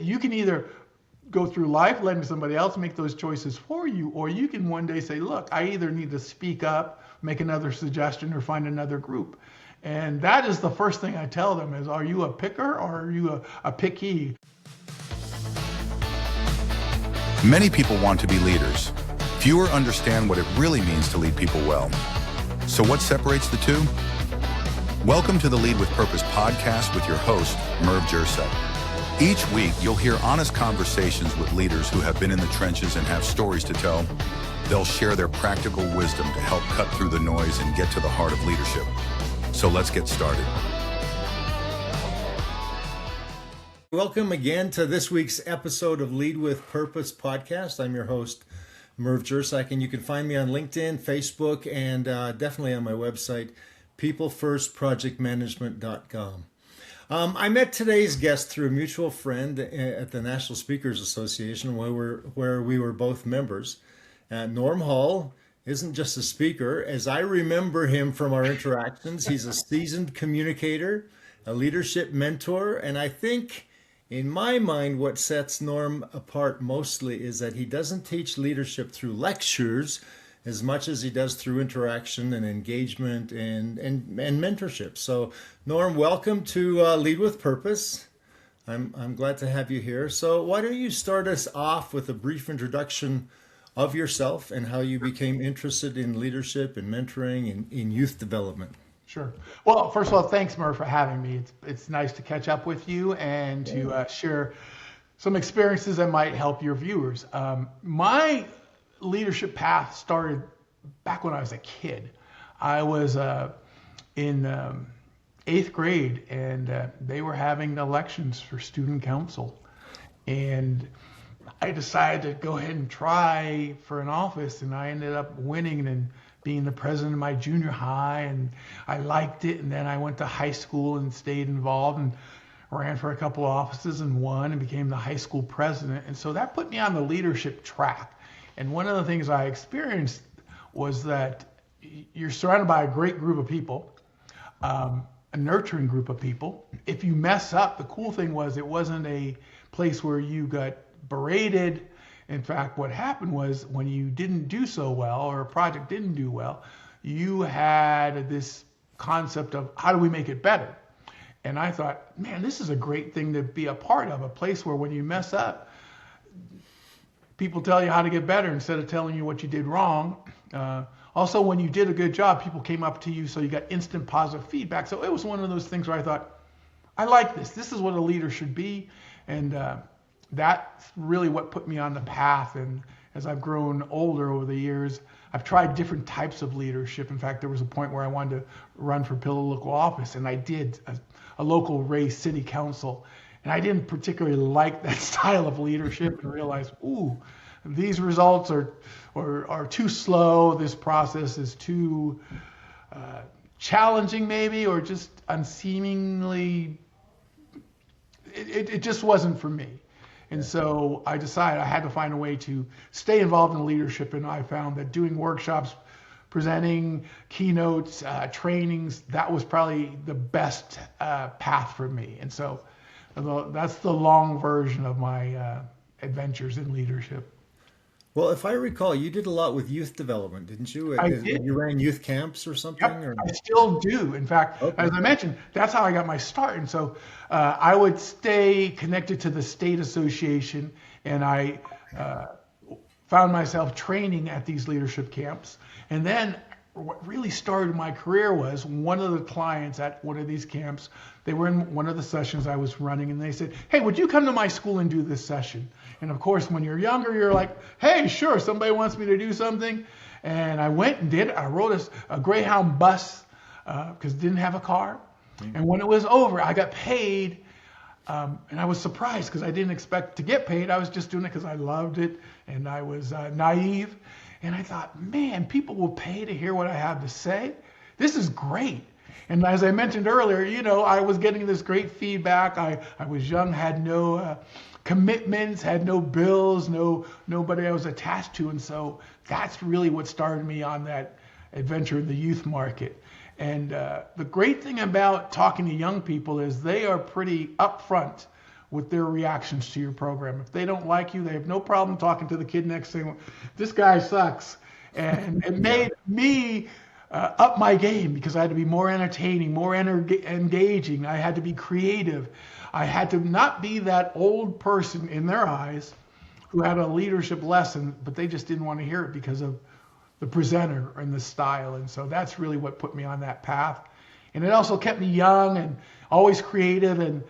you can either go through life letting somebody else make those choices for you, or you can one day say, look, I either need to speak up, make another suggestion, or find another group. And that is the first thing I tell them is, are you a picker or are you a picky? Many people want to be leaders. Fewer understand what it really means to lead people well. So what separates the two? Welcome to the Lead with Purpose podcast with your host, Merv Jersak. Each week, you'll hear honest conversations with leaders who have been in the trenches and have stories to tell. They'll share their practical wisdom to help cut through the noise and get to the heart of leadership. So let's get started. Welcome again to this week's episode of Lead with Purpose podcast. I'm your host, Merv Jersak, and you can find me on LinkedIn, Facebook, and definitely on my website, peoplefirstprojectmanagement.com. I met today's guest through a mutual friend at the National Speakers Association, where we were both members. Norm Hall isn't just a speaker. As I remember him from our interactions, he's a seasoned communicator, a leadership mentor, and I think, in my mind, what sets Norm apart mostly is that he doesn't teach leadership through lectures as much as he does through interaction and engagement and mentorship. So, Norm, welcome to Lead with Purpose. I'm glad to have you here. So why don't you start us off with a brief introduction of yourself and how you became interested in leadership and mentoring and in youth development? Sure. Well, first of all, thanks, Merv, for having me. It's nice to catch up with you and to share some experiences that might help your viewers. My leadership path started back when I was a kid. I was in 8th grade, and they were having elections for student council. And I decided to go ahead and try for an office, and I ended up winning and being the president of my junior high, and I liked it. And then I went to high school and stayed involved and ran for a couple of offices and won and became the high school president. And so that put me on the leadership track. And one of the things I experienced was that you're surrounded by a great group of people, a nurturing group of people. If you mess up, the cool thing was it wasn't a place where you got berated. In fact, what happened was when you didn't do so well or a project didn't do well, you had this concept of how do we make it better? And I thought, man, this is a great thing to be a part of, a place where when you mess up, people tell you how to get better instead of telling you what you did wrong. Also, when you did a good job, people came up to you, so you got instant positive feedback. So it was one of those things where I thought, I like this. This is what a leader should be. And that's really what put me on the path. And as I've grown older over the years, I've tried different types of leadership. In fact, there was a point where I wanted to run for local office, and I did a local race, city council. And I didn't particularly like that style of leadership and realized, these results are too slow. This process is too challenging maybe, or just unseemingly, it just wasn't for me. And so I decided I had to find a way to stay involved in leadership. And I found that doing workshops, presenting keynotes, trainings, that was probably the best path for me. And so that's the long version of my adventures in leadership. Well, if I recall, you did a lot with youth development, didn't you? I did. You ran youth camps or something? Yep, I still do. In fact, as I mentioned, that's how I got my start. And so I would stay connected to the state association, and I found myself training at these leadership camps. And then what really started my career was one of the clients at one of these camps, they were in one of the sessions I was running, and they said, hey, would you come to my school and do this session? And of course, when you're younger, you're like, hey, sure, somebody wants me to do something. And I went and did it. I rode a Greyhound bus because I didn't have a car. And when it was over, I got paid. And I was surprised because I didn't expect to get paid. I was just doing it because I loved it and I was naive. And I thought, man, people will pay to hear what I have to say. This is great. And as I mentioned earlier, I was getting this great feedback. I was young, had no commitments, had no bills, nobody I was attached to. And so that's really what started me on that adventure in the youth market. And the great thing about talking to young people is they are pretty upfront with their reactions to your program. If they don't like you, they have no problem talking to the kid next to them. This guy sucks. And it made me up my game because I had to be more entertaining, more engaging. I had to be creative. I had to not be that old person in their eyes who had a leadership lesson, but they just didn't want to hear it because of the presenter and the style. And so that's really what put me on that path. And it also kept me young and always creative. And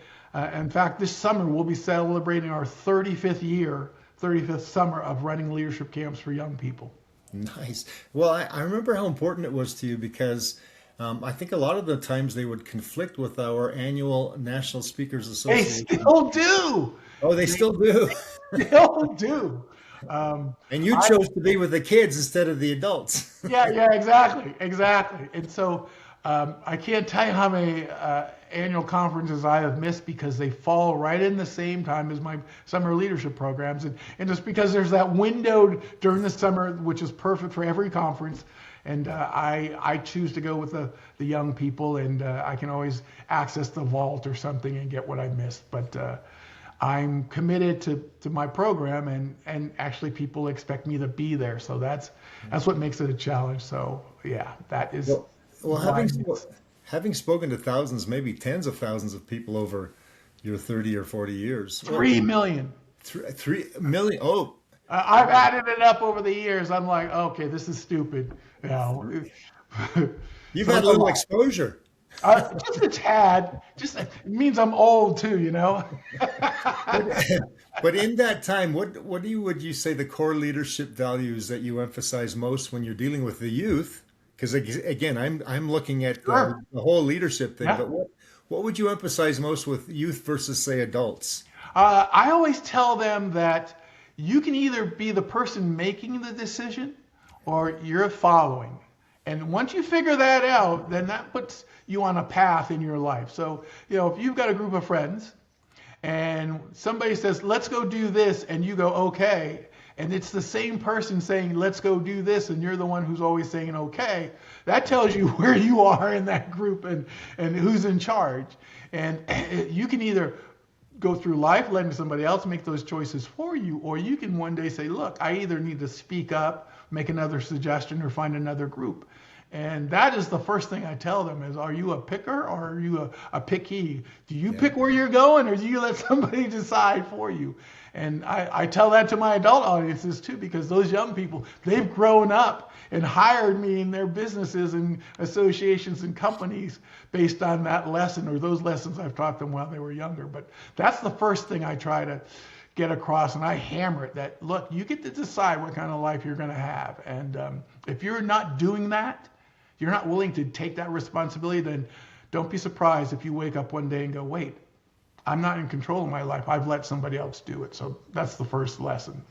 in fact, this summer we'll be celebrating our 35th summer of running leadership camps for young people. Nice. Well, I remember how important it was to you because I think a lot of the times they would conflict with our annual National Speakers Association. They still do. Oh, they still do. Still do. And you chose to be with the kids instead of the adults. Yeah, exactly. And so I can't tell you how many annual conferences I have missed because they fall right in the same time as my summer leadership programs. And just because there's that window during the summer, which is perfect for every conference. And I choose to go with the young people, and I can always access the vault or something and get what I missed. But I'm committed to my program, and actually people expect me to be there. So that's what makes it a challenge. So yeah, that is. Well, having spoken to thousands, maybe tens of thousands of people over your 30 or 40 years. 3 million. 3 million. Oh. I've added it up over the years. I'm like, okay, this is stupid. You know. You've had a little exposure. Just a tad. It means I'm old too, you know. But in that time, what would you say the core leadership values that you emphasize most when you're dealing with the youth? Because again, I'm looking at the whole leadership thing. Yeah. But what would you emphasize most with youth versus say adults? I always tell them that you can either be the person making the decision or you're following. And once you figure that out, then that puts you on a path in your life. So, if you've got a group of friends and somebody says, let's go do this, and you go, okay, and it's the same person saying, let's go do this, and you're the one who's always saying, okay, that tells you where you are in that group and who's in charge. And you can either go through life letting somebody else make those choices for you, or you can one day say, look, I either need to speak up, make another suggestion, or find another group. And that is the first thing I tell them is, are you a picker or are you a picky? Do you pick where you're going, or do you let somebody decide for you? And I tell that to my adult audiences too, because those young people, they've grown up and hired me in their businesses and associations and companies based on that lesson or those lessons I've taught them while they were younger. But that's the first thing I try to get across, and I hammer it that, look, you get to decide what kind of life you're going to have. And if you're not doing that, you're not willing to take that responsibility, then don't be surprised if you wake up one day and go, wait, I'm not in control of my life. I've let somebody else do it. So that's the first lesson.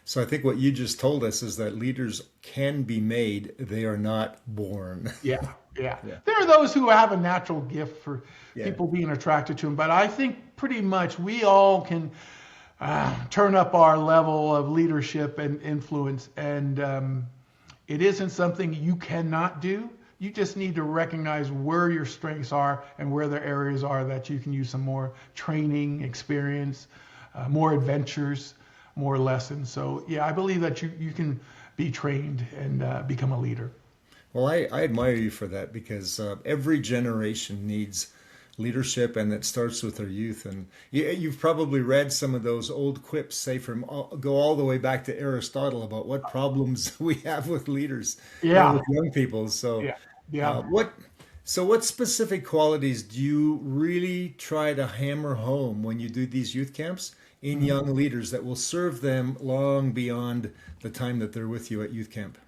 So I think what you just told us is that leaders can be made. They are not born. Yeah. There are those who have a natural gift for people being attracted to them. But I think pretty much we all can turn up our level of leadership and influence. And it isn't something you cannot do. You just need to recognize where your strengths are and where the areas are that you can use some more training, experience, more adventures, more lessons. So yeah, I believe that you can be trained and become a leader. Well, I admire you for that because every generation needs leadership, and it starts with their youth. And you've probably read some of those old quips, say go all the way back to Aristotle about what problems we have with leaders, with young people. So what specific qualities do you really try to hammer home when you do these youth camps in young leaders that will serve them long beyond the time that they're with you at youth camp?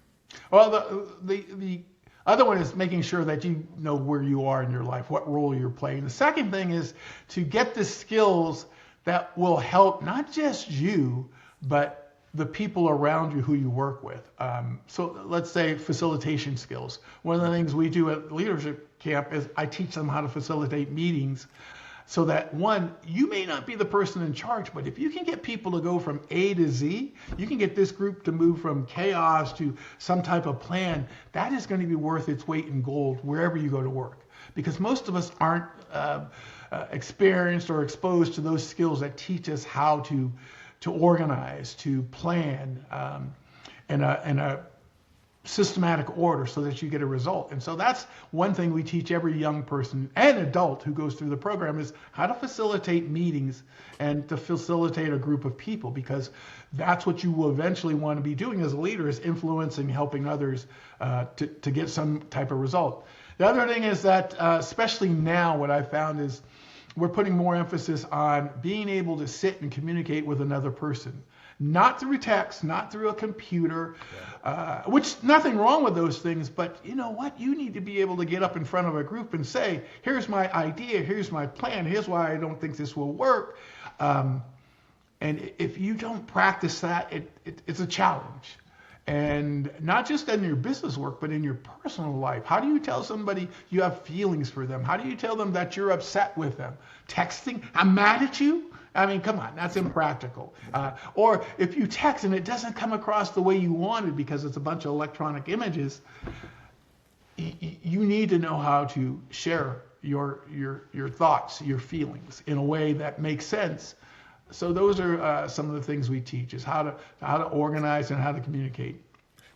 Well, the other one is making sure that you know where you are in your life, what role you're playing. The second thing is to get the skills that will help not just you, but the people around you who you work with. So let's say facilitation skills. One of the things we do at leadership camp is I teach them how to facilitate meetings so that, one, you may not be the person in charge, but if you can get people to go from A to Z, you can get this group to move from chaos to some type of plan, that is going to be worth its weight in gold wherever you go to work. Because most of us aren't experienced or exposed to those skills that teach us how to organize, to plan in a systematic order so that you get a result. And so that's one thing we teach every young person and adult who goes through the program is how to facilitate meetings and to facilitate a group of people, because that's what you will eventually want to be doing as a leader, is influencing, helping others to get some type of result. The other thing is that, especially now, what I found is we're putting more emphasis on being able to sit and communicate with another person. Not through text, not through a computer, which nothing wrong with those things, but you know what? You need to be able to get up in front of a group and say, here's my idea, here's my plan, here's why I don't think this will work. And if you don't practice that, it's a challenge. And not just in your business work, but in your personal life. How do you tell somebody you have feelings for them? How do you tell them that you're upset with them? Texting, I'm mad at you? I mean, come on, that's impractical. Or if you text and it doesn't come across the way you wanted because it's a bunch of electronic images, you need to know how to share your thoughts, your feelings in a way that makes sense. So those are some of the things we teach, is how to organize and how to communicate.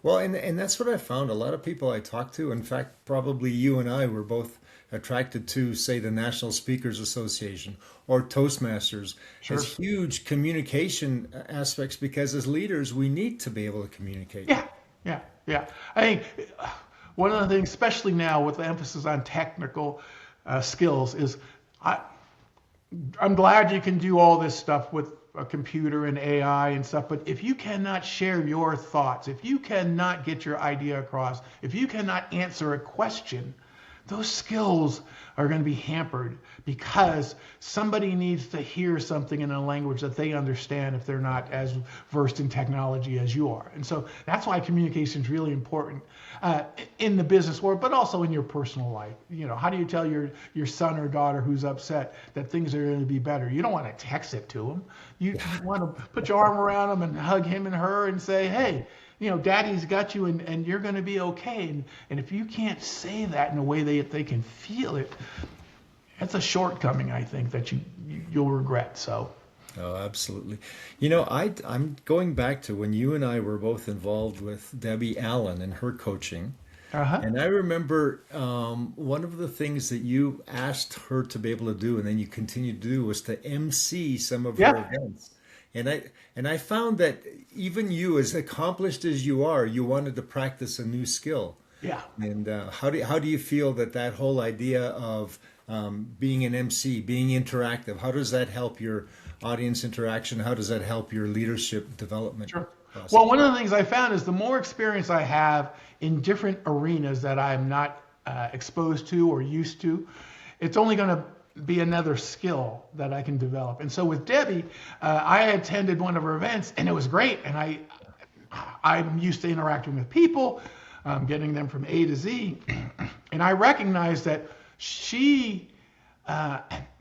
Well, and that's what I found. A lot of people I talk to, in fact, probably you and I were both attracted to, say, the National Speakers Association or Toastmasters, Sure. as huge communication aspects, because as leaders, we need to be able to communicate. Yeah. I think one of the things, especially now with the emphasis on technical skills, is I'm glad you can do all this stuff with a computer and AI and stuff, but if you cannot share your thoughts, if you cannot get your idea across, if you cannot answer a question, those skills are going to be hampered, because somebody needs to hear something in a language that they understand if they're not as versed in technology as you are. And so that's why communication is really important in the business world, but also in your personal life. You know, how do you tell your son or daughter who's upset that things are going to be better? You don't want to text it to them. You want to put your arm around them and hug him and her and say, hey, you know, daddy's got you and you're going to be okay. And if you can't say that in a way that they can feel it, that's a shortcoming, I think, that you'll regret. So. Oh, absolutely. You know, I'm going back to when you and I were both involved with Debbie Allen and her coaching. Uh-huh. And I remember one of the things that you asked her to be able to do, and then you continued to do, was to MC some of her events. And I found that even you, as accomplished as you are, you wanted to practice a new skill. Yeah. And how do you feel that whole idea of being an MC, being interactive, how does that help your audience interaction? How does that help your leadership development? Sure. process? Well, one of the things I found is the more experience I have in different arenas that I'm not exposed to or used to, it's only going to be another skill that I can develop. And so with Debbie, I attended one of her events and it was great. And I'm used to interacting with people, getting them from A to Z. And I recognized that she,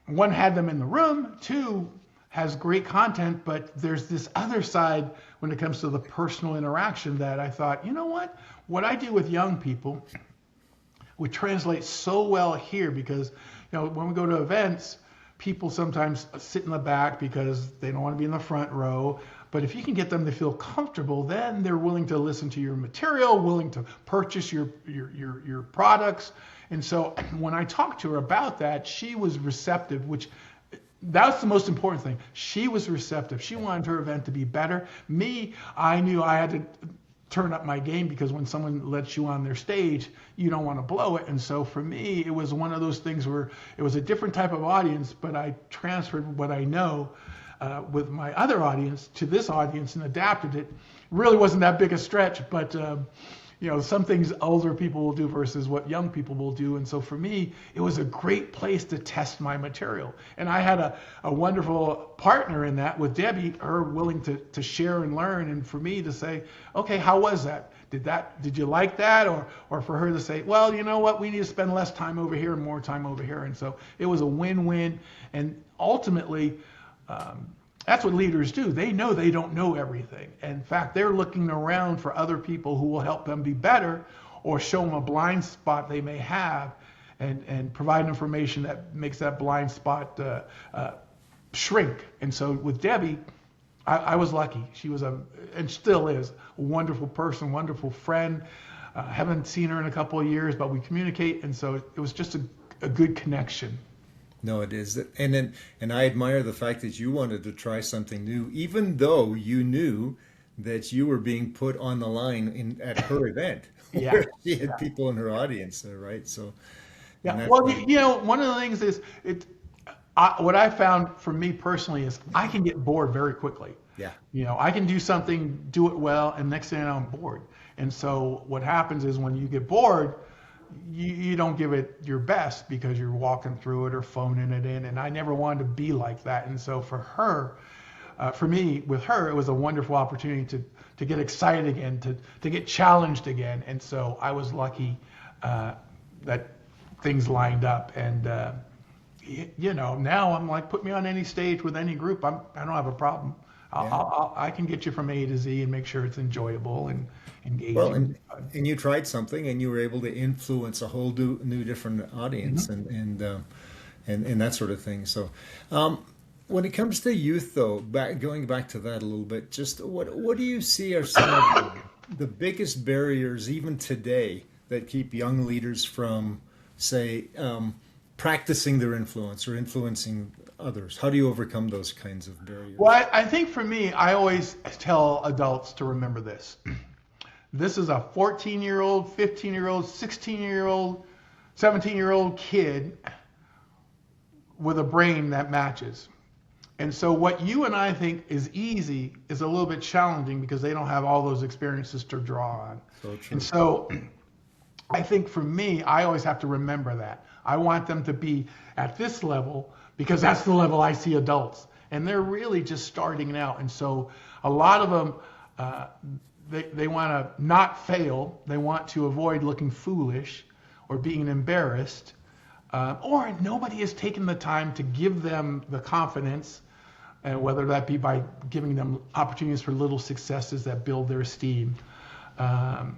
one, had them in the room, two, has great content, but there's this other side when it comes to the personal interaction that I thought, you know what I do with young people would translate so well here, because you know, when we go to events, people sometimes sit in the back because they don't want to be in the front row. But if you can get them to feel comfortable, then they're willing to listen to your material, willing to purchase your products. And so when I talked to her about that, she was receptive, which that's the most important thing. She was receptive. She wanted her event to be better. Me, I knew I had to turn up my game, because when someone lets you on their stage, you don't want to blow it. And so for me, it was one of those things where it was a different type of audience, but I transferred what I know with my other audience to this audience and adapted it. Really wasn't that big a stretch, but you know, some things older people will do versus what young people will do. And so for me, it was a great place to test my material. And I had a wonderful partner in that with Debbie, her willing to share and learn. And for me to say, okay, how was that? Did you like that? Or for her to say, well, you know what, we need to spend less time over here and more time over here. And so it was a win-win. And ultimately, that's what leaders do. They know they don't know everything. In fact, they're looking around for other people who will help them be better or show them a blind spot they may have. and provide information that makes that blind spot shrink. And so with Debbie, I was lucky. She was and still is, a wonderful person, wonderful friend. Haven't seen her in a couple of years, but we communicate, and so it was just a good connection. No, it is. And I admire the fact that you wanted to try something new, even though you knew that you were being put on the line at her event, Yeah. where she had people in her audience, right? So, yeah. Well, one of the things is what I found for me personally is I can get bored very quickly. Yeah. I can do something, do it well, and next thing I know, I'm bored. And so what happens is when you get bored, you don't give it your best because you're walking through it or phoning it in. And I never wanted to be like that. And so for her, for me, with her, it was a wonderful opportunity to get excited again, to get challenged again. And so I was lucky that things lined up. And, now I'm like, put me on any stage with any group. I don't have a problem. I can get you from A to Z and make sure it's enjoyable and engaging. Well, and you tried something, and you were able to influence a whole new different audience, Mm-hmm. and that sort of thing. So, when it comes to youth, though, going back to that a little bit, just what do you see are some of the biggest barriers, even today, that keep young leaders from, say, practicing their influence or influencing others? How do you overcome those kinds of barriers? Well, I think for me, I always tell adults to remember this. This is a 14-year-old, 15-year-old, 16-year-old, 17-year-old kid with a brain that matches. And so what you and I think is easy is a little bit challenging because they don't have all those experiences to draw on. So true. And so I think for me, I always have to remember that. I want them to be at this level because that's the level I see adults. And they're really just starting out. And so a lot of them, they want to not fail. They want to avoid looking foolish or being embarrassed. Or nobody has taken the time to give them the confidence, whether that be by giving them opportunities for little successes that build their esteem. And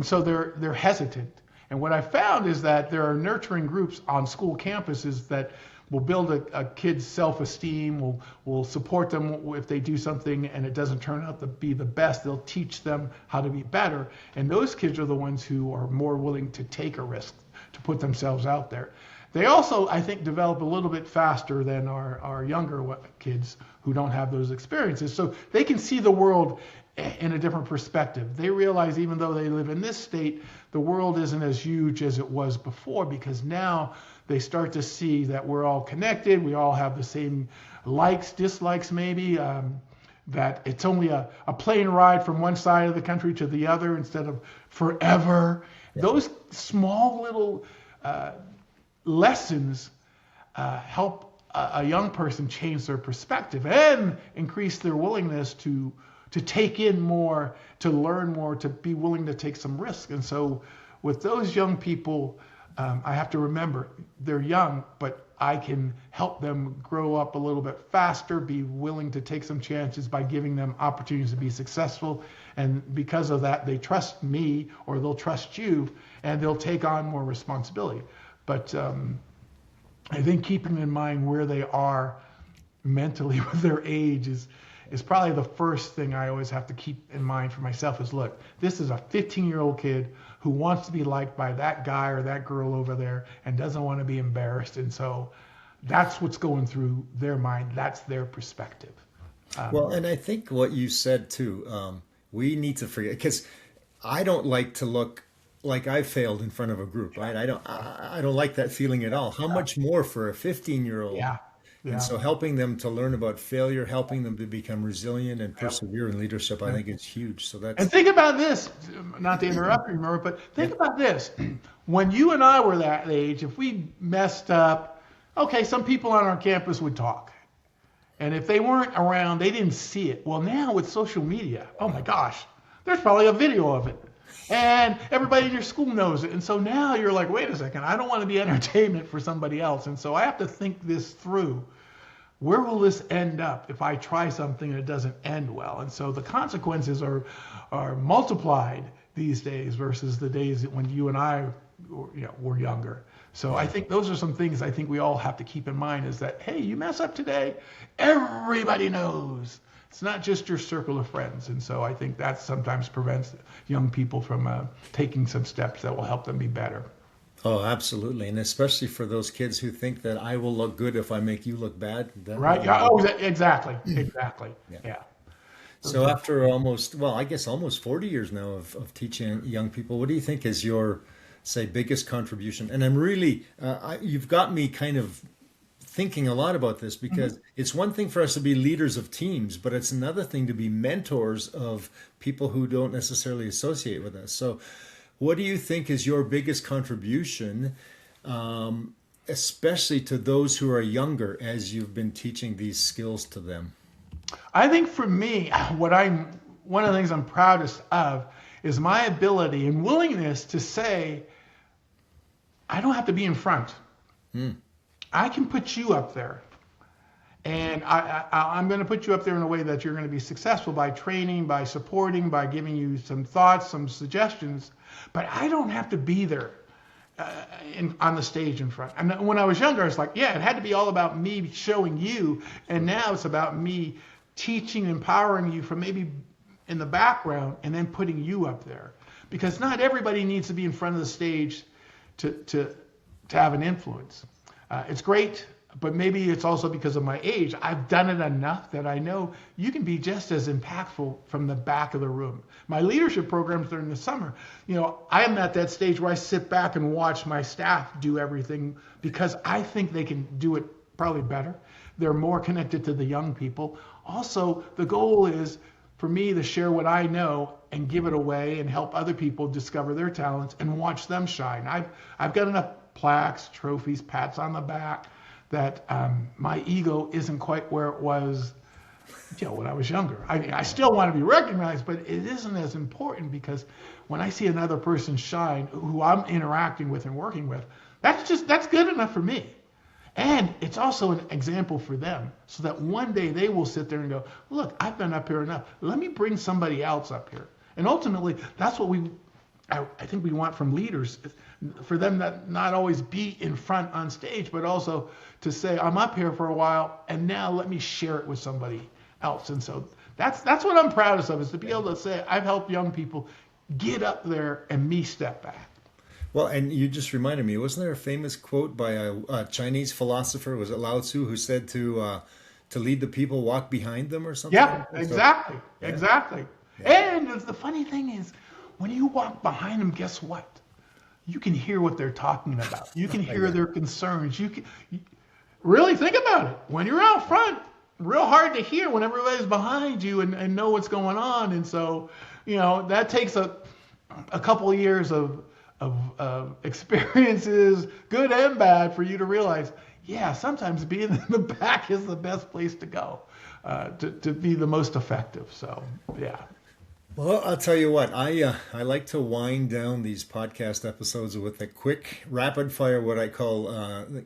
so they're hesitant. And what I found is that there are nurturing groups on school campuses that will build a kid's self-esteem, will support them if they do something and it doesn't turn out to be the best. They'll teach them how to be better. And those kids are the ones who are more willing to take a risk, to put themselves out there. They also, I think, develop a little bit faster than our younger kids who don't have those experiences. So they can see the world in a different perspective. They realize even though they live in this state, the world isn't as huge as it was before, because now they start to see that we're all connected. We all have the same likes, dislikes maybe, that it's only a plane ride from one side of the country to the other instead of forever. Yeah. Those small little lessons help a young person change their perspective and increase their willingness to take in more, to learn more, to be willing to take some risk. And so with those young people, I have to remember they're young, but I can help them grow up a little bit faster, be willing to take some chances by giving them opportunities to be successful. And because of that, they trust me, or they'll trust you, and they'll take on more responsibility. But I think keeping in mind where they are mentally with their age is probably the first thing I always have to keep in mind for myself is, look, this is a 15-year-old kid who wants to be liked by that guy or that girl over there and doesn't want to be embarrassed. And so that's what's going through their mind. That's their perspective. Well, and I think what you said too, we need to forget, because I don't like to look like I failed in front of a group, right? I don't like that feeling at all. How much more for a 15-year-old? Yeah. And so helping them to learn about failure, helping them to become resilient and persevere in leadership, I think is huge. So that's. And think about this, not to interrupt you, Merv, but think about this. When you and I were that age, if we messed up, okay, some people on our campus would talk. And if they weren't around, they didn't see it. Well, now with social media, oh my gosh, there's probably a video of it. And everybody in your school knows it. And so now you're like, wait a second, I don't want to be entertainment for somebody else. And so I have to think this through. Where will this end up if I try something and it doesn't end well? And so the consequences are multiplied these days versus the days when you and I were younger. So I think those are some things I think we all have to keep in mind is that, hey, you mess up today, everybody knows. It's not just your circle of friends. And so I think that sometimes prevents young people from taking some steps that will help them be better. Oh, absolutely. And especially for those kids who think that I will look good if I make you look bad. Right? Yeah. Oh, exactly. Exactly. Yeah. So after almost 40 years now of teaching young people, what do you think is your, say, biggest contribution? And I'm really, you've got me kind of thinking a lot about this because it's one thing for us to be leaders of teams, but it's another thing to be mentors of people who don't necessarily associate with us. So what do you think is your biggest contribution, especially to those who are younger as you've been teaching these skills to them? I think for me, one of the things I'm proudest of is my ability and willingness to say, I don't have to be in front. I can put you up there. And I'm going to put you up there in a way that you're going to be successful by training, by supporting, by giving you some thoughts, some suggestions. But I don't have to be there on the stage in front. And when I was younger, I was like, yeah, it had to be all about me showing you. And now it's about me teaching, empowering you from maybe in the background and then putting you up there. Because not everybody needs to be in front of the stage to have an influence. It's great, but maybe it's also because of my age. I've done it enough that I know you can be just as impactful from the back of the room. My leadership programs during the summer, I am at that stage where I sit back and watch my staff do everything because I think they can do it probably better. They're more connected to the young people. Also, the goal is for me to share what I know and give it away and help other people discover their talents and watch them shine. I've got enough plaques, trophies, pats on the back that my ego isn't quite where it was when I was younger. I still want to be recognized, but it isn't as important because when I see another person shine who I'm interacting with and working with, that's good enough for me. And it's also an example for them so that one day they will sit there and go, look, I've been up here enough. Let me bring somebody else up here. And ultimately, that's what I think we want from leaders, for them to not always be in front on stage, but also to say, I'm up here for a while, and now let me share it with somebody else. And so that's what I'm proudest of, is to be able to say, I've helped young people get up there and me step back. Well, and you just reminded me, wasn't there a famous quote by a Chinese philosopher, was it Lao Tzu, who said to lead the people, walk behind them or something? Yeah, exactly. Yeah. Exactly. Yeah. And the funny thing is, when you walk behind them, guess what? You can hear what they're talking about. You can hear their concerns. You really think about it. When you're out front, real hard to hear when everybody's behind you and know what's going on. And so, that takes a couple of years of experiences, good and bad, for you to realize, yeah, sometimes being in the back is the best place to go to be the most effective. So, yeah. Well, I'll tell you what, I like to wind down these podcast episodes with a quick rapid fire, what I call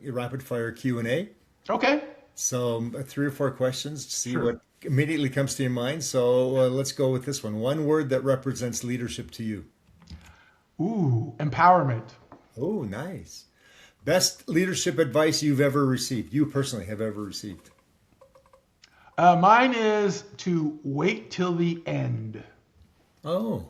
rapid fire Q&A. Okay. So 3 or 4 questions to see Sure. what immediately comes to your mind. So let's go with this one. One word that represents leadership to you. Ooh, empowerment. Oh, nice. Best leadership advice you've ever received, you personally have ever received. Mine is to wait till the end. Oh,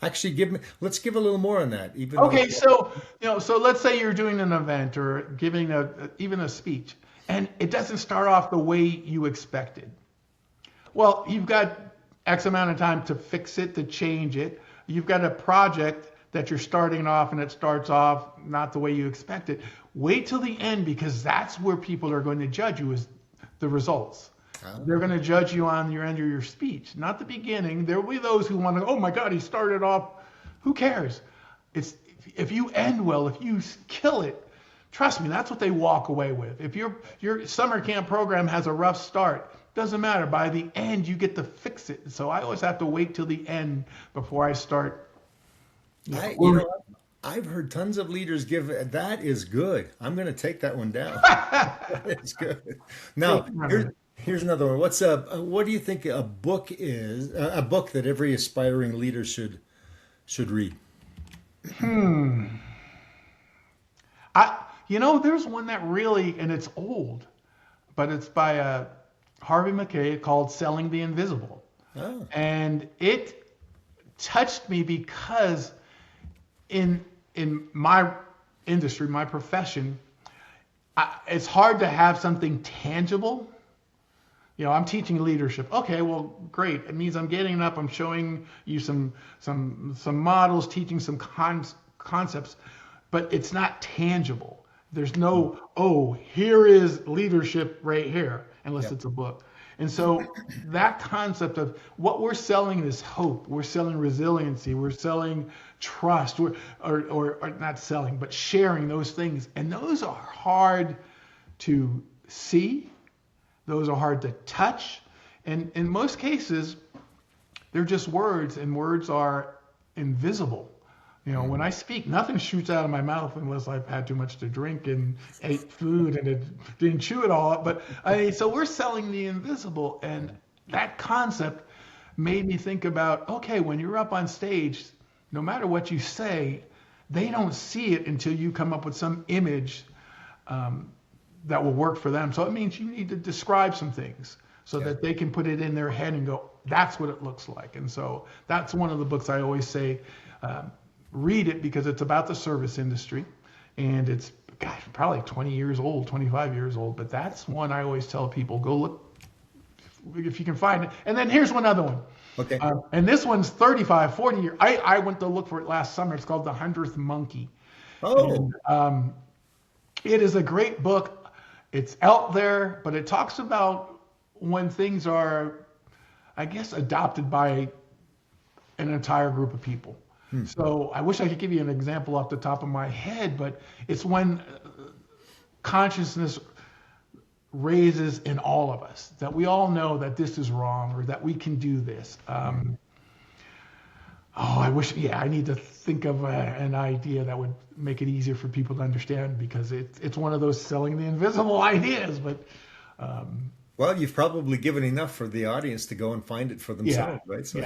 actually, let's give a little more on that. Okay, so let's say you're doing an event or giving even a speech, and it doesn't start off the way you expected. Well, you've got X amount of time to fix it, to change it. You've got a project that you're starting off, and it starts off not the way you expected. Wait till the end, because that's where people are going to judge you, is the results. They're going to judge you on your end of your speech, not the beginning. There will be those who want to, oh my God, he started off. Who cares? It's if you end well, if you kill it, trust me, that's what they walk away with. If your summer camp program has a rough start, doesn't matter. By the end, you get to fix it. So I always have to wait till the end before I start. I've heard tons of leaders give that is good. I'm going to take that one down. It's good. Now, here's another one. What do you think a book is? A book that every aspiring leader should read. There's one that really, and it's old, but it's by Harvey McKay called Selling the Invisible. Oh. And it touched me because in my industry, my profession, it's hard to have something tangible. I'm teaching leadership. Okay, well, great. It means I'm getting up, I'm showing you some models, teaching some concepts, but it's not tangible. There's no, here is leadership right here, unless it's a book. And so that concept of what we're selling is hope. We're selling resiliency. We're selling trust. Or not selling, but sharing those things. And those are hard to see. Those are hard to touch. And in most cases, they're just words, and words are invisible. When I speak, nothing shoots out of my mouth unless I've had too much to drink and ate food and it didn't chew it all up. But so we're selling the invisible, and that concept made me think about, okay, when you're up on stage, no matter what you say, they don't see it until you come up with some image that will work for them. So it means you need to describe some things so that they can put it in their head and go, that's what it looks like. And so that's one of the books I always say, read it, because it's about the service industry, and it's probably 20 years old, 25 years old, but that's one I always tell people, go look if you can find it. And then here's one other one. Okay. And this one's 35, 40 years. I went to look for it last summer. It's called The 100th Monkey. Oh. And, it is a great book. It's out there, but it talks about when things are, I guess, adopted by an entire group of people. So I wish I could give you an example off the top of my head, but it's when consciousness raises in all of us, that we all know that this is wrong or that we can do this. I need to think of an idea that would make it easier for people to understand, because it's one of those selling the invisible ideas, but well, you've probably given enough for the audience to go and find it for themselves, right? So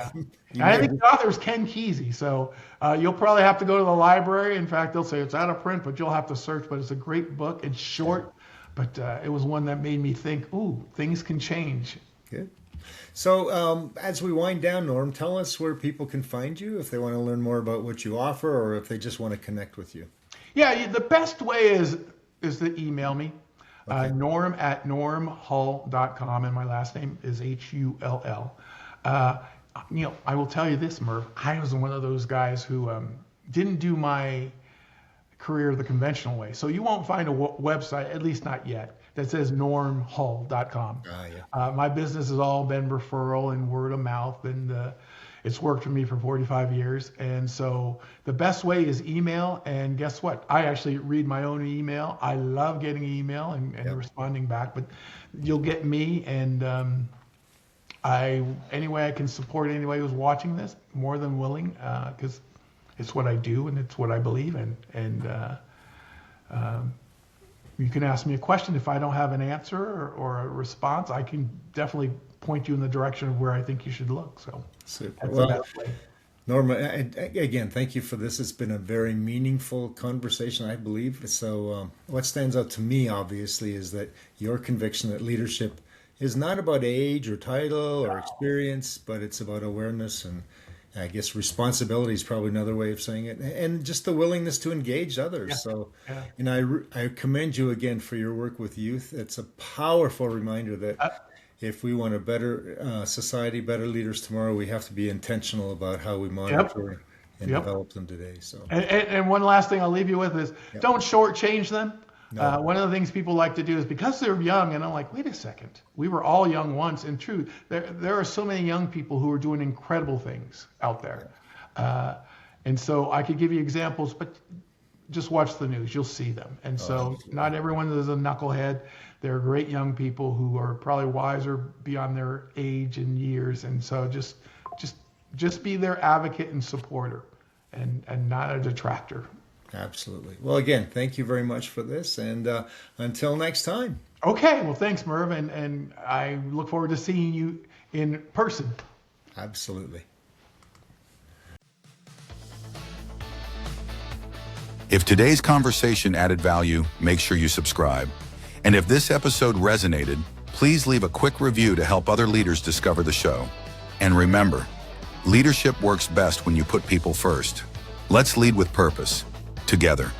I think the author is Ken Kesey, so you'll probably have to go to the library. In fact, they'll say it's out of print, but you'll have to search. But it's a great book. It's short, but it was one that made me think, ooh, things can change. Good. So as we wind down, Norm, tell us where people can find you if they want to learn more about what you offer, or if they just want to connect with you. Yeah, the best way is to email me. Norm@normhull.com, and my last name is Hull. I will tell you this, Merv. I was one of those guys who didn't do my career the conventional way. So you won't find a website, at least not yet, that says normhull.com. My business has all been referral and word of mouth, and it's worked for me for 45 years. And so the best way is email. And guess what? I actually read my own email. I love getting email and responding back. But you'll get me, and any way I can support anybody who's watching this, more than willing, because it's what I do and it's what I believe in. And you can ask me a question. If I don't have an answer or a response, I can definitely point you in the direction of where I think you should look. So super. Well, Norma, again, thank you for this. It's been a very meaningful conversation, I believe. So what stands out to me, obviously, is that your conviction that leadership is not about age or title or experience, but it's about awareness, and I guess responsibility is probably another way of saying it, and just the willingness to engage others. And I commend you again for your work with youth. It's a powerful reminder that if we want a better society, better leaders tomorrow, we have to be intentional about how we monitor and develop them today. So, and one last thing I'll leave you with is don't shortchange them. No. One of the things people like to do is, because they're young, and I'm like, wait a second, we were all young once. In truth, there are so many young people who are doing incredible things out there. And so I could give you examples, but just watch the news, you'll see them. And so not everyone is a knucklehead. There are great young people who are probably wiser beyond their age and years. And so just be their advocate and supporter, and not a detractor. Absolutely. Well, again, thank you very much for this, and until next time. Okay. Well, thanks, Merv, and I look forward to seeing you in person. Absolutely. If today's conversation added value, make sure you subscribe. And if this episode resonated, please leave a quick review to help other leaders discover the show. And remember, leadership works best when you put people first. Let's lead with purpose, together.